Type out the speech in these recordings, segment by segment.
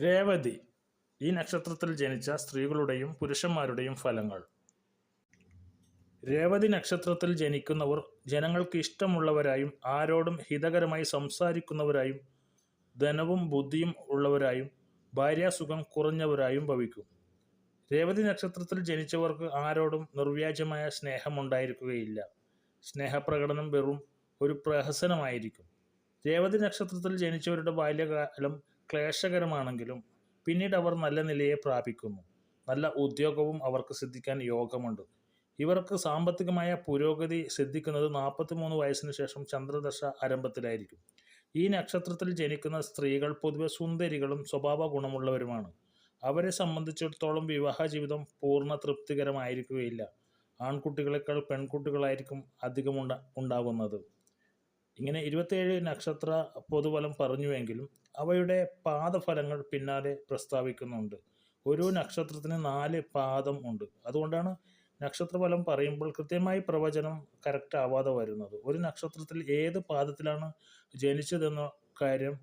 രേവതി ഈ നക്ഷത്രത്തിൽ ജനിച്ച സ്ത്രീകളുടെയും പുരുഷന്മാരുടെയും ഫലങ്ങൾ. രേവതി നക്ഷത്രത്തിൽ ജനിക്കുന്നവർ ജനങ്ങൾക്ക് ഇഷ്ടമുള്ളവരായും ആരോടും ഹിതകരമായി സംസാരിക്കുന്നവരായും ധനവും ബുദ്ധിയും ഉള്ളവരായും ഭാര്യാസുഖം കുറഞ്ഞവരായും ഭവിക്കും. രേവതി നക്ഷത്രത്തിൽ ജനിച്ചവർക്ക് ആരോടും നിർവ്യാജമായ സ്നേഹമുണ്ടായിരിക്കുകയില്ല. സ്നേഹപ്രകടനം വെറും ഒരു പ്രഹസനമായിരിക്കും. രേവതി നക്ഷത്രത്തിൽ ജനിച്ചവരുടെ ബാല്യകാലം ക്ലേശകരമാണെങ്കിലും പിന്നീട് അവർ നല്ല നിലയെ പ്രാപിക്കുന്നു. നല്ല ഉദ്യോഗവും അവർക്ക് സിദ്ധിക്കാൻ യോഗമുണ്ട്. ഇവർക്ക് സാമ്പത്തികമായ പുരോഗതി സിദ്ധിക്കുന്നത് 43 വയസ്സിന് ശേഷം ചന്ദ്രദശ ആരംഭത്തിലായിരിക്കും. ഈ നക്ഷത്രത്തിൽ ജനിക്കുന്ന സ്ത്രീകൾ പൊതുവെ സുന്ദരികളും സ്വഭാവ ഗുണമുള്ളവരുമാണ്. അവരെ സംബന്ധിച്ചിടത്തോളം വിവാഹ ജീവിതം പൂർണ്ണ തൃപ്തികരമായിരിക്കുകയില്ല. ആൺകുട്ടികളെക്കാൾ പെൺകുട്ടികളായിരിക്കും അധികം ഉണ്ടാകുന്നത്. ഇങ്ങനെ 27 നക്ഷത്ര പൊതുഫലം പറഞ്ഞുവെങ്കിലും അവയുടെ പാദഫലങ്ങൾ പിന്നാലെ പ്രസ്താവിക്കുന്നുണ്ട്. ഓരോ നക്ഷത്രത്തിന് 4 പാദം ഉണ്ട്. അതുകൊണ്ടാണ് നക്ഷത്രഫലം പറയുമ്പോൾ കൃത്യമായി പ്രവചനം കറക്റ്റ് ആവാതെ വരുന്നത്. ഒരു നക്ഷത്രത്തിൽ ഏത് പാദത്തിലാണ് ജനിച്ചതെന്ന കാര്യം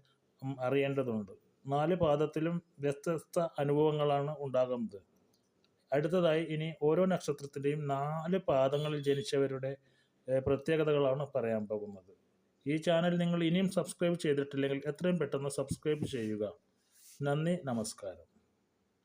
അറിയേണ്ടതുണ്ട്. 4 പാദത്തിലും വ്യത്യസ്ത അനുഭവങ്ങളാണ് ഉണ്ടാകുന്നത്. അടുത്തതായി ഇനി ഓരോ നക്ഷത്രത്തിൻ്റെയും 4 പാദങ്ങളിൽ ജനിച്ചവരുടെ പ്രത്യേകതകളാണ് പറയാൻ പോകുന്നത്. ഈ ചാനൽ നിങ്ങൾ ഇനിയും സബ്സ്ക്രൈബ് ചെയ്തിട്ടില്ലെങ്കിൽ എത്രയും പെട്ടെന്ന് സബ്സ്ക്രൈബ് ചെയ്യുക. നന്ദി, നമസ്കാരം.